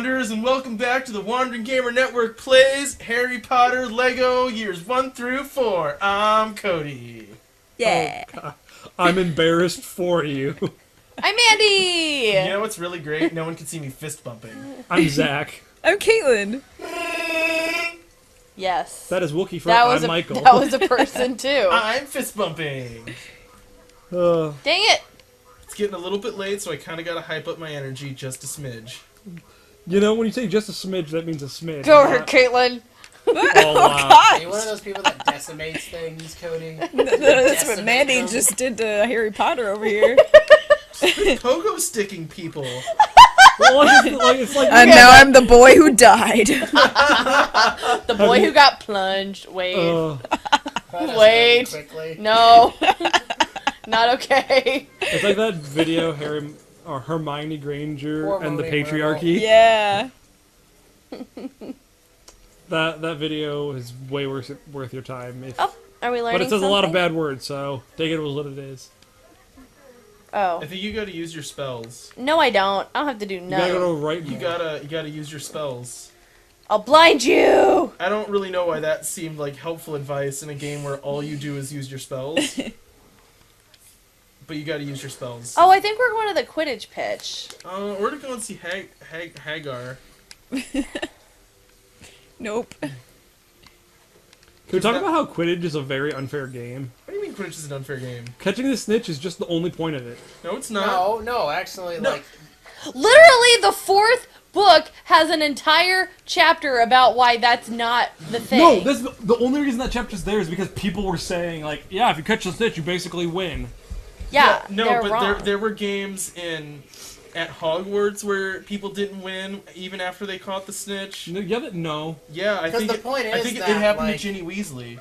Wanderers, and welcome back to the Wandering Gamer Network Plays Harry Potter Lego Years 1 through 4. I'm Cody. Yeah. Oh, I'm embarrassed for you. I'm Mandy! You know what's really great? No one can see me fist bumping. I'm Zach. I'm Caitlin. Yes. That is Wookiee for I'm Michael. That was a person, too. I'm fist bumping. Dang it! It's getting a little bit late, so I kind of got to hype up my energy just a smidge. You know, when you say just a smidge, that means a smidge. Go over, Caitlin. Oh, wow. God! Are you one of those people that decimates things, Cody? That's what Mandy just did to Harry Potter over here. Pogo sticking people. Well, it's like And now I'm the boy who died. The boy who got plunged. Wait. Wait. Quickly. No. Not okay. It's like that video, Hermione Granger and the Patriarchy. Yeah. That video is way worth your time. Oh, are we learning But it says something? a lot of bad words, so take it as what it is. Oh. I think you got to use your spells. No, I don't. I don't have to do You gotta nothing. go right. You gotta use your spells. I'll blind you! I don't really know why that seemed like helpful advice in a game where all you do is use your spells. But you gotta use your spells. Oh, I think we're going to the Quidditch pitch. We're gonna go and see Hagar. Nope. Can we talk about how Quidditch is a very unfair game? What do you mean Quidditch is an unfair game? Catching the snitch is just the only point of it. No, it's not. No, actually, No. like... Literally, the fourth book has an entire chapter about why that's not the thing. No, the only reason that chapter's there is because people were saying, like, yeah, if you catch the snitch, you basically win. Yeah, no, they're but wrong. there were games at Hogwarts where people didn't win even after they caught the snitch. No. Yeah, I 'Cause think the point I is think it that, happened like- to Ginny Weasley.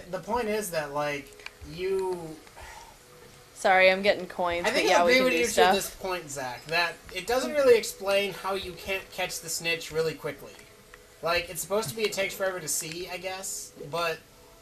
The point is that, like, you... Sorry, I'm getting coins, I but think yeah, I we agree can with do you stuff. to this point, Zach, that it doesn't really explain how you can't catch the snitch really quickly. Like, it's supposed to be it takes forever to see, I guess, but...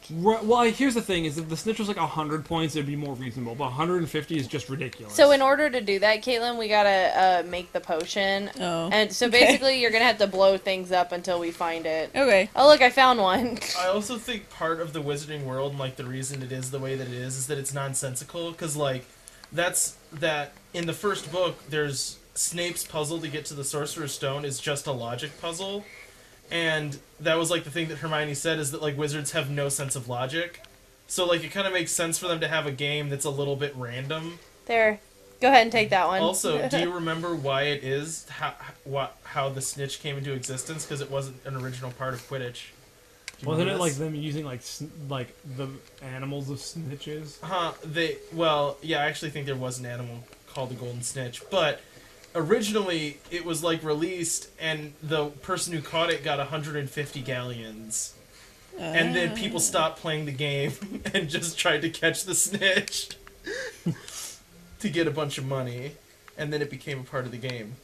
Right, well, here's the thing: is if the snitch was like 100 points, it'd be more reasonable. But 150 is just ridiculous. So in order to do that, Caitlin, we gotta make the potion. Oh. And so Okay. basically, you're gonna have to blow things up until we find it. Okay. Oh, look, I found one. I also think part of the Wizarding world, and like the reason it is the way that it is that it's nonsensical. Because like, that's that in the first book, there's Snape's puzzle to get to the Sorcerer's Stone is just a logic puzzle. And that was, like, the thing that Hermione said, is that, like, wizards have no sense of logic. So, like, it kind of makes sense for them to have a game that's a little bit random. There. Go ahead and take that one. Also, do you remember why it is, how the snitch came into existence? Because it wasn't an original part of Quidditch. Do you Wasn't remember it like this? them using like the animals of snitches? Well, yeah, I actually think there was an animal called the Golden Snitch, but... Originally, it was, like, released, and the person who caught it got 150 galleons. And then people stopped playing the game and just tried to catch the snitch to get a bunch of money. And then it became a part of the game.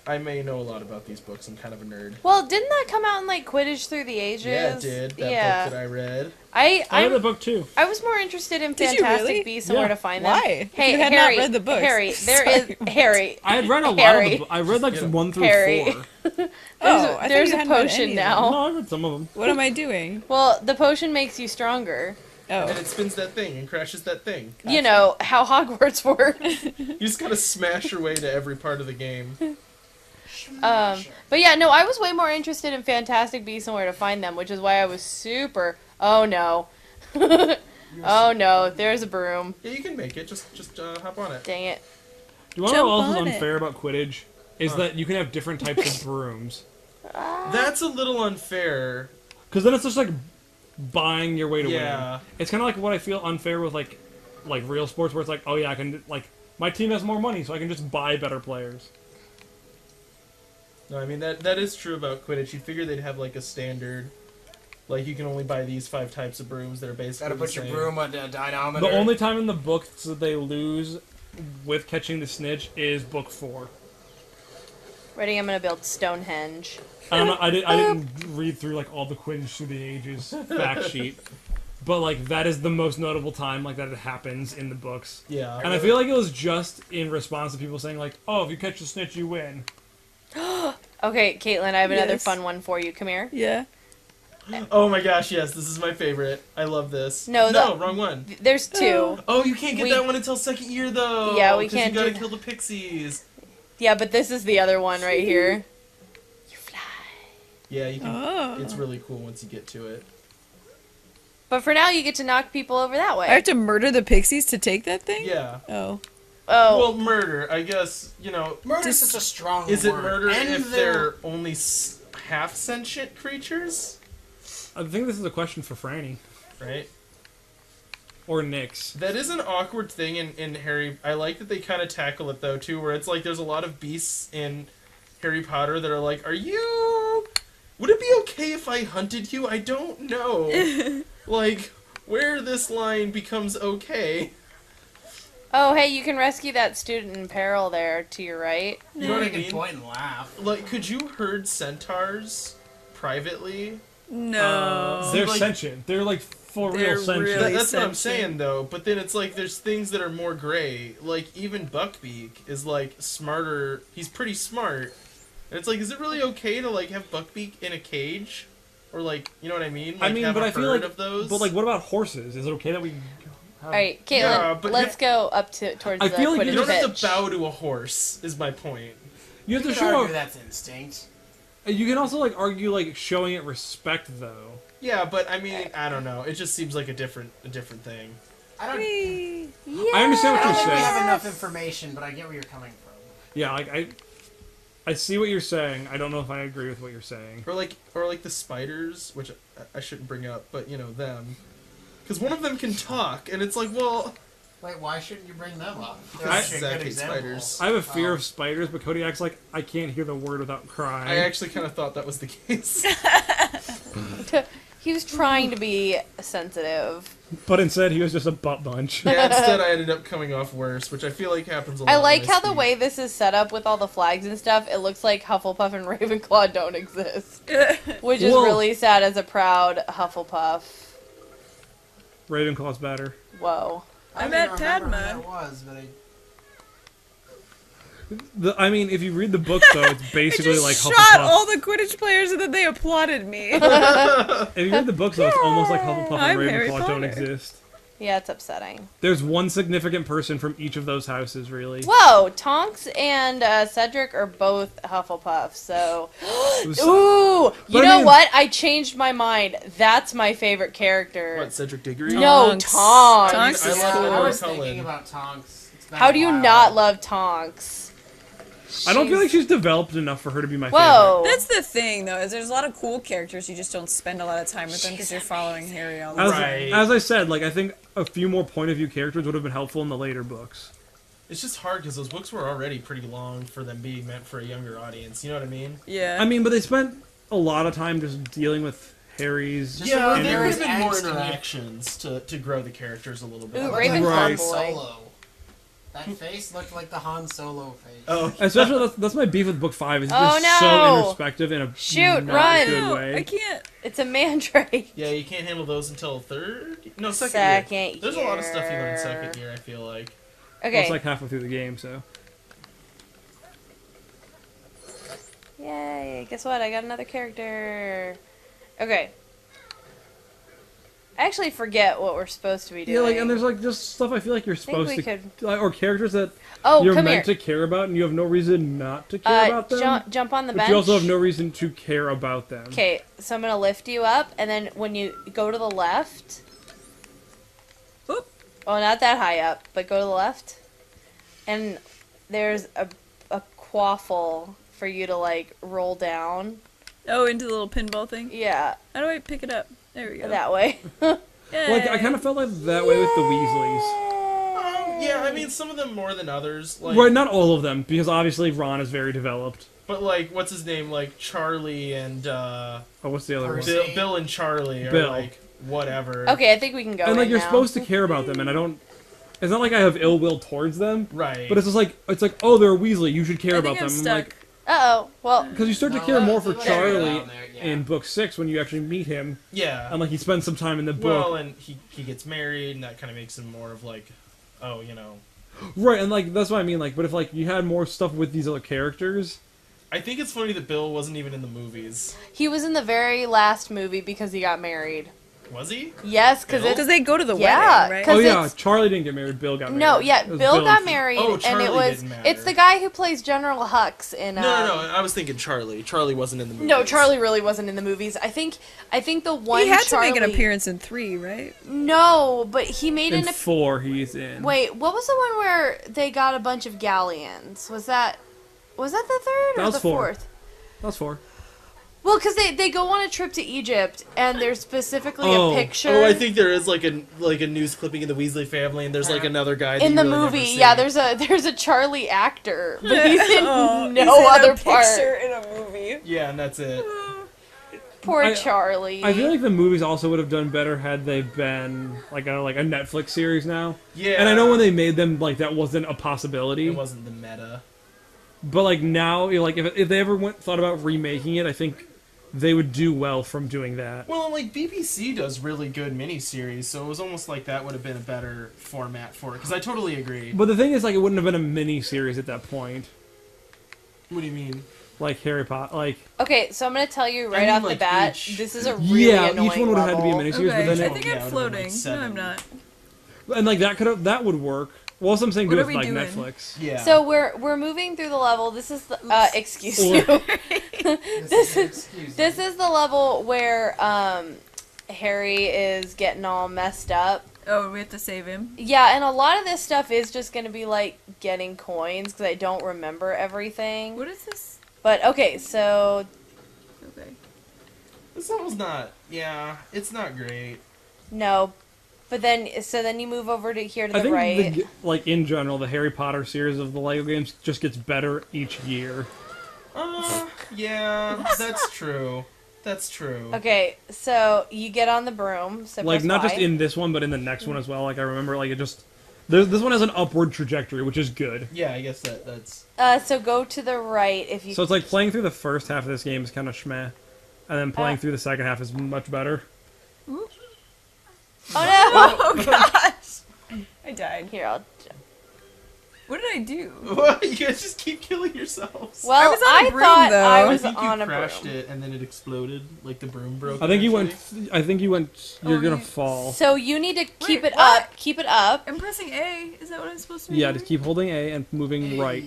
I may know a lot about these books. I'm kind of a nerd. Well, didn't that come out in, like, Quidditch Through the Ages? Yeah, it did. That book that I read. I read the book too. I was more interested in Did you Fantastic really? Beasts and Where Yeah. to Find Them. Why? Hey, You had Harry, not read the books. Harry, there Sorry. is Harry. I had read a lot Harry. of them. I read like Yeah. 1 through Harry. 4. Oh, I thought There's you a hadn't read potion any of now. No, I read some of them. What am I doing? Well, the potion makes you stronger. And Oh. it spins that thing and crashes that thing. You know how Hogwarts works. You just gotta smash your way to every part of the game. But yeah, no, I was way more interested in Fantastic Beasts and Where to Find Them, which is why I was super. Oh no. Oh no, there's a broom. Yeah, you can make it. Just hop on it. Dang it. Do you want to know what Jump else is on it. unfair about Quidditch? Is Huh. that you can have different types of brooms. That's a little unfair. Because then it's just like buying your way to Yeah. win. It's kind of like what I feel unfair with like real sports, where it's like, oh yeah, I can my team has more money, so I can just buy better players. No, I mean that is true about Quidditch. You'd figure they'd have like a standard, like you can only buy these 5 types of brooms that are basically Gotta put the your same. broom on a dynamometer. The only time in the books that they lose with catching the snitch is book 4. Ready? I'm gonna build Stonehenge. I don't know. I didn't read through like all the Quidditch through the ages fact sheet. but like that is the most notable time like that it happens in the books. Yeah. And I feel like it was just in response to people saying like, "Oh, if you catch the snitch, you win." Okay, Caitlin, I have another Yes. fun one for you. Come here. Yeah. Oh my gosh, yes, this is my favorite. I love this. No, wrong one. There's two. Oh, you can't get We- that one until second year though. Yeah, we 'cause can't You gotta do kill the pixies. Yeah, but this is the other one right here. You fly. Yeah, you can. Oh. It's really cool once you get to it. But for now, you get to knock people over that way. I have to murder the pixies to take that thing? Yeah. Oh. Oh, Well, murder. I guess Murder's Just- such a strong Is it word. murder And if they're only half sentient creatures? I think this is a question for Franny Right. or Nyx. That is an awkward thing in Harry. I like that they kind of tackle it though too, where it's like there's a lot of beasts in Harry Potter that are like, "Are you? Would it be okay if I hunted you? I don't know." Like where this line becomes okay. oh, hey, you can rescue that student in peril there to your right. You know what I You can mean? point and laugh. Like, could you herd centaurs privately? No. They're like- sentient. They're like for They're real sentient. really- That's what I'm sentient. saying though. But then it's like there's things that are more gray. Like even Buckbeak is like smarter. He's pretty smart. And it's like, is it really okay to like have Buckbeak in a cage, or like, you know what I mean? Like, I mean, have but a I feel herd like, of those. but like, what about horses? Is it okay that we? All right, Caitlin, Yeah, but let's go up to towards I the feel like Quidditch you don't have pitch. to bow to a horse. Is my point. You have You to could show. argue that's instinct. You can also like argue like showing it respect though. Yeah, but I mean, I don't know. It just seems like a different thing. I don't. Whee. I understand what I don't you're think we saying. have enough information, but I get where you're coming from. Yeah, like I see what you're saying. I don't know if I agree with what you're saying. Or like the spiders, which I shouldn't bring up, but them, because one of them can talk, and it's like, well, Wait, why shouldn't you bring them up? They're I- actually a Zach good hates example. spiders. I have a fear Oh. of spiders, but Cody acts like I can't hear the word without crying. I actually kind of thought that was the case. He was trying to be sensitive. But instead, he was just a butt bunch. Yeah, instead I ended up coming off worse, which I feel like happens a lot. I like when how the speak. way this is set up with all the flags and stuff, it looks like Hufflepuff and Ravenclaw don't exist. Which is Whoa. really sad as a proud Hufflepuff. Ravenclaw's better. Whoa. I I'm don't at even remember who Padma. that was, but I mean, if you read the book though, it's I basically just like shot Hufflepuff. all the Quidditch players and then they applauded me. If you read the books though, it's almost like Hufflepuff and I'm Harry Ravenclaw don't Potter. exist. Yeah, it's upsetting. There's one significant person from each of those houses, really. Whoa, Tonks and Cedric are both Hufflepuff, so... It was- Ooh! You But I know mean- what? I changed my mind. That's my favorite character. What, Cedric Diggory? No, Tonks. Tonks. Tonks I is love cool. I was Cullen. thinking about Tonks. It's been How a do you while. not love Tonks? I don't feel like she's developed enough for her to be my Whoa. That's the thing, though, is there's a lot of cool characters. You just don't spend a lot of time with them because you're following Harry all the favorite. time. Right. As I said, like I think a few more point of view characters would have been helpful in the later books. It's just hard because those books were already pretty long for them being meant for a younger audience. You know what I mean? Yeah. I mean, but they spent a lot of time just dealing with Harry's. Just Yeah, the there way could have Harry's been more angst and- interactions to grow the characters a little bit. Ooh, Look Ravenclaw like Han boy. Solo. That face looked like the Han Solo face. Oh, Especially that's my beef with book 5. Is Oh, it's just so no. introspective in a Shoot, not run. good No, way. I can't. It's a mandrake. yeah, you can't handle those until third? No, second Second year. There's a lot of stuff you learn year. second year, I feel like. Well, Okay. it's like halfway through the game, so. Yay, guess what? I got another character. Okay. I actually forget what we're supposed to be doing. Yeah, like, and there's like just stuff I feel like you're think supposed we to, could- like, or characters that Oh, you're come meant here. to care about, and you have no reason not to care about them. Jump on the But bench. you also have no reason to care about them. Okay, so I'm gonna lift you up, and then when you go to the left. Oop. Oh, not that high up, but go to the left. And there's a quaffle for you to like roll down. Oh, into the little pinball thing. Yeah, How do I pick it up? There we go. that way. Like I kind of felt like that way with the Weasleys. Oh, yeah, I mean, some of them more than others. Like, Right, not all of them, because obviously Ron is very developed. But, like, what's his name? Like, Charlie and, Oh, what's the other Percy. one? Bill and Charlie are, Bill. like, whatever. Okay, I think we can go. And like in you're now. supposed to care about them, and I don't. It's not like I have ill will towards them, Right. but it's just like oh they're a Weasley, you should care I about think I'm them. stuck. Like Uh-oh. Well, Because you start to No, care more that's for like Charlie down there, yeah. in book 6 when you actually meet him, Yeah. and like he spends some time in the book. Well, and he gets married, and that kind of makes him more of like, oh, you know. Right, and like that's what I mean. Like, but if like you had more stuff with these other characters, I think it's funny that Bill wasn't even in the movies. he was in the very last movie because he got married. Was he? Yes, because Bill? it's... Because they go to the Yeah, wedding, right? 'cause oh yeah, it's- Charlie didn't get married. Bill got married. No, yeah, It was Bill got and- married, Oh, and Charlie it was... didn't matter. It's the guy who plays General Hux in... No, I was thinking Charlie. Charlie wasn't in the movies. No, Charlie really wasn't in the movies. I think the one He had Charlie... to make an appearance in 3, right? No, but he made In an... 4, he's in. Wait, what was the one where they got a bunch of galleons? Was that the third That or was the 4. fourth? That's 4. Well, because they go on a trip to Egypt, and there's specifically Oh. a picture... Oh, I think there is like a news clipping in the Weasley family, and there's like another guy that in you the really never movie, see. yeah, there's a Charlie actor, but he's in Oh, no he's in other a part. picture in a movie. Yeah, and that's it. Poor Charlie. I feel like the movies also would have done better had they been like a Netflix series now. Yeah. And I know when they made them, like that wasn't a possibility. It wasn't the meta. But like now, like if they ever thought about remaking it, I think they would do well from doing that. Well, like BBC does really good miniseries, so it was almost like that would have been a better format for it. Because I totally agree. But the thing is, like, it wouldn't have been a mini series at that point, What do you mean? like Harry Potter. Like, Okay, so I'm gonna tell you right mean, off the like, bat, each- this is a really yeah, annoying each one would have had to be a level. miniseries, Okay, but then I it, think Yeah, it I'm would've been, like, floating. No, 7. I'm not. and like that would work. Well, I'm saying What do are with we like doing? Netflix. Yeah. So we're moving through the level. This is the excuse Or- you. This is This is the level where Harry is getting all messed up. Oh, we have to save him. Yeah, and a lot of this stuff is just gonna be like getting coins because I don't remember everything. What is this? But okay, so Okay. This level's not. Yeah, it's not great. no, but then you move over to here to I the think right. like in general, the Harry Potter series of the Lego games just gets better each year. Yeah, that's true. That's true. Okay, so you get on the broom. So Like press not just Y. in this one, but in the next one as well. Like I remember, like it just this one has an upward trajectory, which is good. Yeah, I guess that's. So go to the right if you. So it's like playing through the first half of this game is kind of schmeh, and then playing through the second half is much better. Oh no! Oh gosh! I died. Here, I'll. What did I do? What? You guys just keep killing yourselves. Well, was on a I broom, thought though. I I was think you on a crashed broom. it and then it exploded, like the broom broke. I think you eventually. went. You're Oh, gonna you- fall. So you need to keep Wait, it what? up. Keep it up. I'm pressing A. Is that what I'm supposed to be Yeah, doing? just keep holding A and moving right.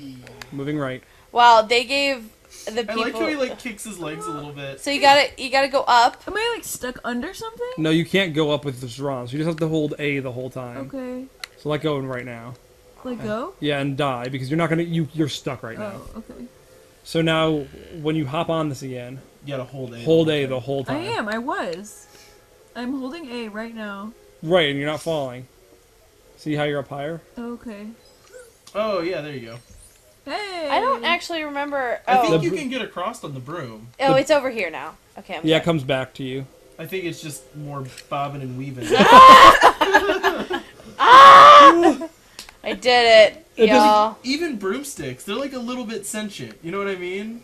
Moving right. Wow, they gave the I people. like how he like kicks his legs a little bit. So you gotta go up. Am I like stuck under something? No, you can't go up with this ROM, so you just have to hold A the whole time. Okay. So let go right now. Let go? Yeah, and die, because you're not gonna, you're stuck right now. Oh, okay. So now, when you hop on this again, You gotta hold A. hold A the whole I time. am. I was. I'm holding A right now. Right, and you're not falling. See how you're up higher? Okay. Oh yeah, there you go. Hey! I don't actually remember. I Oh, think you can get across on the broom. it's over here now. Okay, I'm Yeah, it good. comes back to you. I think it's just more bobbing and weaving. I did it, It doesn't- y'all. Even broomsticks, they're like a little bit sentient. You know what I mean?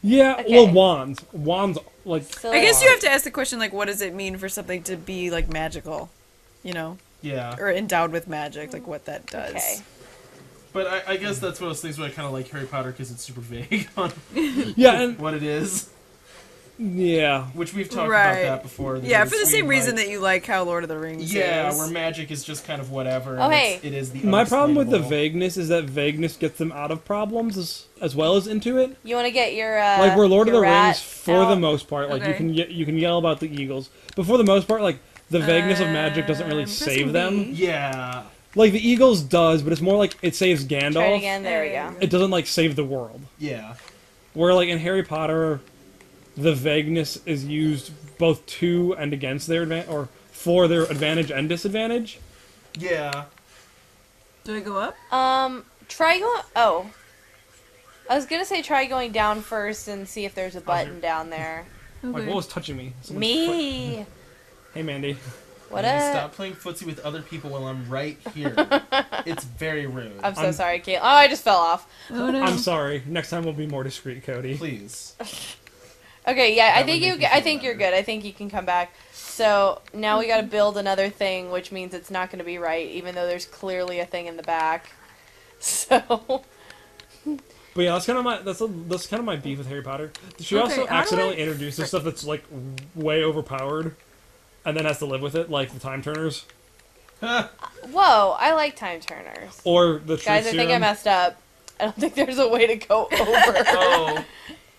Yeah, Okay. well, wands. Wands, like, So I guess you have to ask the question, like, what does it mean for something to be, like, magical? You know? Yeah. Or endowed with magic, like, what that does. Okay. But I guess that's one of those things where I kind of like Harry Potter because it's super vague on yeah, and, what it is. yeah. Which we've talked Right. about that before. Yeah, for the same reason that you like how Lord of the Rings Yeah, is. where magic is just kind of whatever. Oh, and hey. it is the My problem with the unexplainable. vagueness is that vagueness gets them out of problems as well as into it. You want to get your Like where Lord of your the rat Rings, for the out? most part, like Okay. you can yell about the eagles, but for the most part, like the vagueness of magic doesn't really I'm save pressing them. B. Yeah. Like the eagles does, but it's more like it saves Try it Gandalf. again. There we go. It doesn't like save the world. Yeah. Where like in Harry Potter, the vagueness is used both to and against their advantage, or for their advantage and disadvantage. Yeah. Do I go up? Try going. Oh, I was gonna say try going down first and see if there's a button down there. Okay. Like what was touching me? Someone's foot. Me. Hey Mandy. What Mandy, up? stop playing footsie with other people while I'm right here. It's very rude. I'm so sorry, Caitlin. Oh, I just fell off. Oh no. I'm sorry. Next time we'll be more discreet, Cody. Please. Okay, yeah, That I think would make me I feel think you're better. good. I think you can come back. So now we got to build another thing, which means it's not going to be right, even though there's clearly a thing in the back. So But yeah, that's kind of my beef with Harry Potter. She Okay, also how do accidentally I- introduces stuff that's like way overpowered, and then has to live with it, like the time turners whoa, I like time turners. or the truth Guys, I think I serum. messed up. I don't think there's a way to go over. Oh.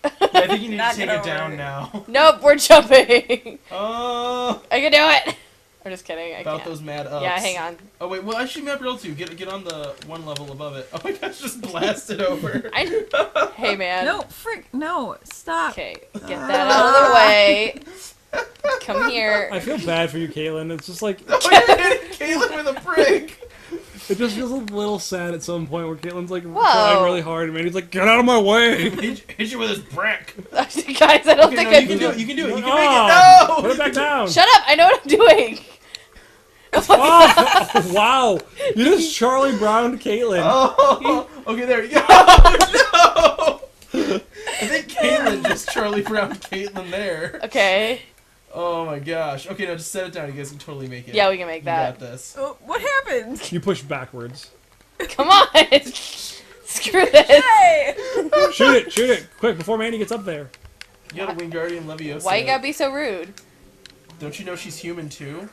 Yeah, I think you need to Not take gonna it down work. now. Nope, we're jumping. Oh. I can do it. I'm just kidding. I About can't. those mad ups. Yeah, hang on. Oh wait, well actually map roll 2. Get on the one level above it. Oh my gosh, just blast it over. Hey, man. No, frick, no, stop. Okay, get that out of the way. Come here. I feel bad for you, Caitlin. It's just like Oh, you're hitting Caitlin with a brick. it just feels a little sad at some point where Caitlin's like Whoa. trying really hard, and Mandy's like, "Get out of my way!" Hit you with his brick. Guys, I don't Okay, think no, I you can do it. You can do it. You can Ah, make it. Put it back down. Shut up! I know what I'm doing. Oh, wow! You just Charlie Brown Caitlin. No. Oh. Okay, there you go. Oh, no. I think Caitlin just Charlie Brown Caitlin there. Okay. Oh my gosh. Okay, now just set it down. You guys can totally make it. Yeah, we can make You that. got this. Oh, what happened? You push backwards. Come on! Screw this. Hey! Shoot it, quick before Mandy gets up there. You got a Wingardium Leviosa. Why you gotta be so rude? Don't you know she's human too?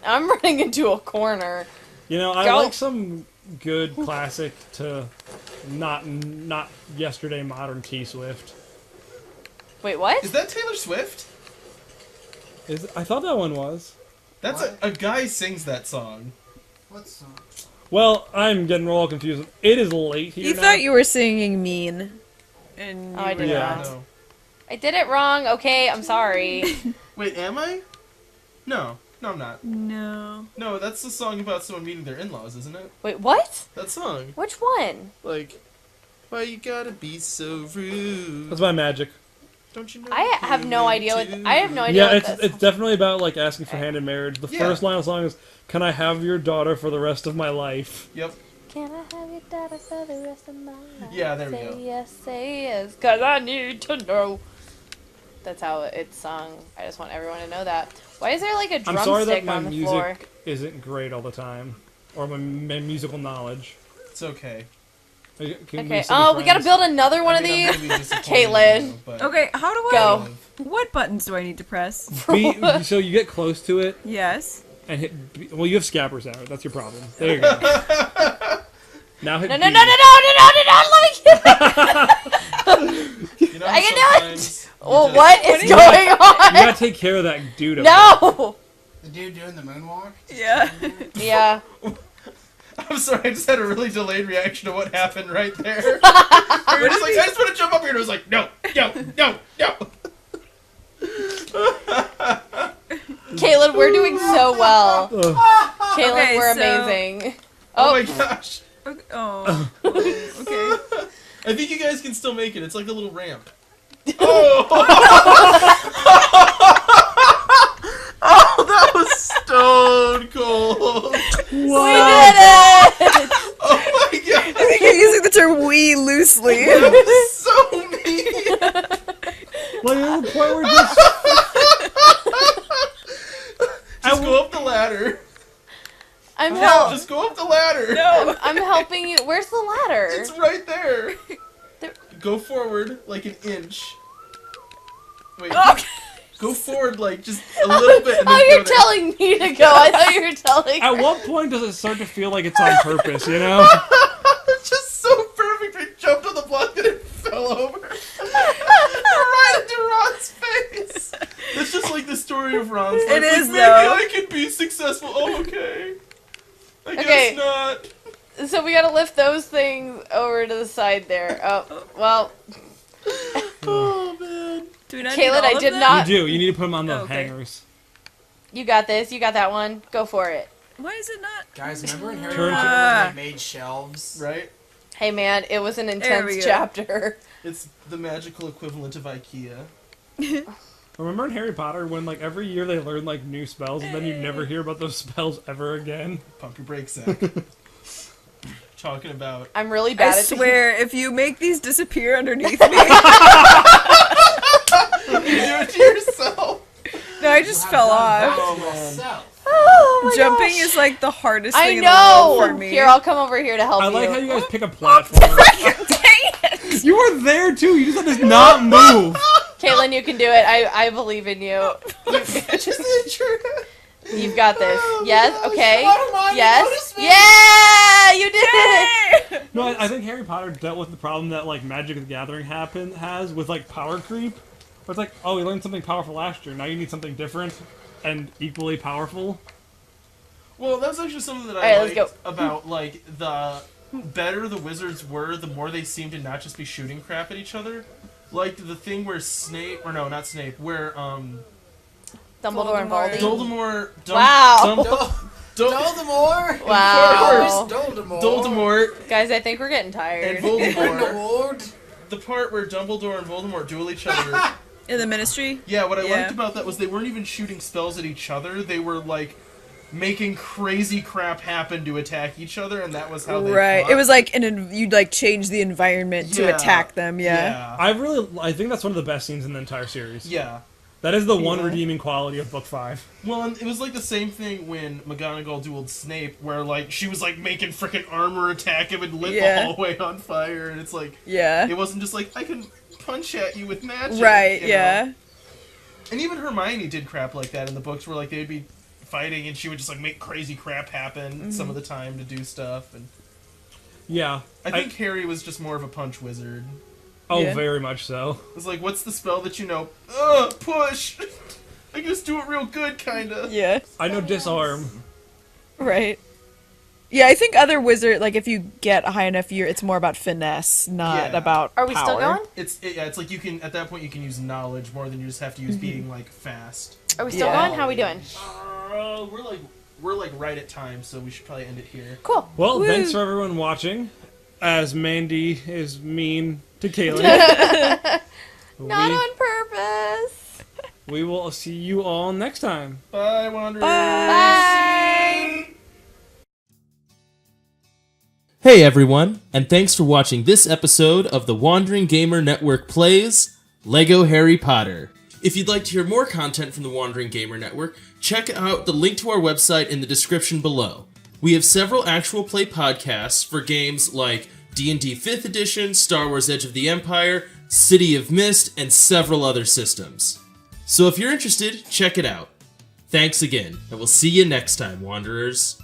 I'm running into a corner. You know, I Go. like some good classic to not yesterday modern T Swift. Wait, what? Is that Taylor Swift? I thought that one was. That's a guy sings that song. What song? Well, I'm getting all confused. It is late here You now. thought you were singing mean. And Oh, I you did were it Yeah. wrong. No. I did it wrong. Okay, I'm sorry. Wait, am I? No, I'm not. No. No, that's the song about someone meeting their in-laws, isn't it? Wait, what? That song. Which one? Like, why you gotta be so rude? That's my magic. Don't you know? I have no idea what. to I have no idea Yeah, what this. it's definitely about like asking for hand in marriage. The Yeah. first line of the song is, "Can I have your daughter for the rest of my life?" Yep. Can I have your daughter for the rest of my life? Yeah, there we say go. Yes, say yes, cause I need to know. That's how it's sung. I just want everyone to know that. Why is there like a I'm sorry that drumstick my on the music floor? isn't great all the time, or my musical knowledge. It's okay. Can we Okay. still be Oh, we gotta friends? build another one I of mean, I'm these. gonna be disappointed, Caitlin. you know, but- Okay, how do I... Go. What buttons do I need to press? So you get close to it Yes. and hit. B. Well, you have scabbers out. That's your problem. There you go. Now hit No, B. no, no, no, no, no, no, no, let me get You know, I can do it! sometimes you Well, just- what is You going You on? gotta take care of that dude. up No! The dude doing the moonwalk? Yeah. Yeah. I'm sorry, I just had a really delayed reaction to what happened right there. You're just like, I just want to jump up here, and I was like, no. Caitlin, we're doing so well. there. Ugh. Caitlin, Okay, we're so- amazing. Oh Oh, my gosh. Okay. Oh. Okay. I think you guys can still make it. It's like a little ramp. Oh! Oh, that was stone cold. we did it! Oh my god. I think you're using the term "we" loosely. That was so mean. Like at the point where just Just go up the ladder. I'm Just go up the ladder. No. I'm helping you. Where's the ladder? It's right there. There- Go forward like an inch. Wait. Okay. Go forward like just a little bit. And then Oh, you're go there. telling me to go. I thought you were telling at her. what point does it start to feel like it's on purpose? You know? It's just so perfect. I jumped on the block and it fell over. Right into Ron's face. It's just like the story of Ron's life. It is, like, maybe though. I can be successful. Oh, okay. I Okay. guess not. So we gotta lift those things over to the side there. Oh, well, Oh, man. Do we not Caitlin, need all I of did them? not- You do. You need to put them on the Oh, okay. hangers. you got this. You got that one. Go for it. Why is it not? Guys, remember in Harry Turn- Potter when they made shelves? Right? Hey, man, it was an we intense go. chapter. It's the magical equivalent of IKEA. Remember in Harry Potter when like every year they learn like new spells and then you never hear about those spells ever again? Pump your brakes, Zach. Talking about. I'm really bad I at swear, if you make these disappear underneath me. You do it to yourself. No, I just fell off. Oh man. Oh my Jumping gosh. is like the hardest I thing in the world for know. me. Here, I'll come over here to help I you. like how you guys pick a platform. Dang it! You were there too. You just had to not move. Caitlin, you can do it. I believe in you. You've got this. Yes. Okay. Yes. Yeah, you did it. No, I think Harry Potter dealt with the problem that like Magic the Gathering has with like power creep. Where it's like, oh, we learned something powerful last year. Now you need something different and equally powerful. Well, that's actually something that Alright, I let's liked go. about like the better the wizards were, the more they seemed to not just be shooting crap at each other. Like the thing where Snape, or no, not Snape, where Dumbledore and Voldy. Voldemort. Wow. Voldemort. Wow. Voldemort Guys, I think we're getting tired. and Voldemort. The part where Dumbledore and Voldemort duel each other. In the Ministry? Yeah, what I Yeah. liked about that was they weren't even shooting spells at each other. They were like making crazy crap happen to attack each other, and that was how they Right. fought. It was like you'd like change the environment to Yeah. attack them. Yeah. Yeah. I think that's one of the best scenes in the entire series. Yeah. That is the one Yeah. redeeming quality of Book 5. Well, and it was like the same thing when McGonagall dueled Snape, where like she was like making frickin' armor attack him and lit Yeah. the hallway on fire, and it's like Yeah. it wasn't just like I can punch at you with magic. Right. you Yeah. know? And even Hermione did crap like that in the books, where like they'd be fighting and she would just like make crazy crap happen some of the time to do stuff. And Yeah. I think Harry was just more of a punch wizard. Oh, Yeah. very much so. It was like, what's the spell that you know? Push. I just do it real good, kinda. Yeah. I know Disarm. Right. Yeah, I think other wizard like if you get a high enough year, it's more about finesse, not Yeah. about Are we still power. going? It's like you can at that point you can use knowledge more than you just have to use being like fast. Are we still Yeah. going? How are we doing? We're like right at time, so we should probably end it here. Cool. Well, Woo. thanks for everyone watching. As Mandy is mean to Kaylee. Not on purpose. We will see you all next time. Bye, Wanderers. Bye. Hey everyone, and thanks for watching this episode of the Wandering Gamer Network Plays Lego Harry Potter. If you'd like to hear more content from the Wandering Gamer Network, check out the link to our website in the description below. We have several actual play podcasts for games like D&D 5th Edition, Star Wars Edge of the Empire, City of Mist, and several other systems. So if you're interested, check it out. Thanks again, and we'll see you next time, Wanderers.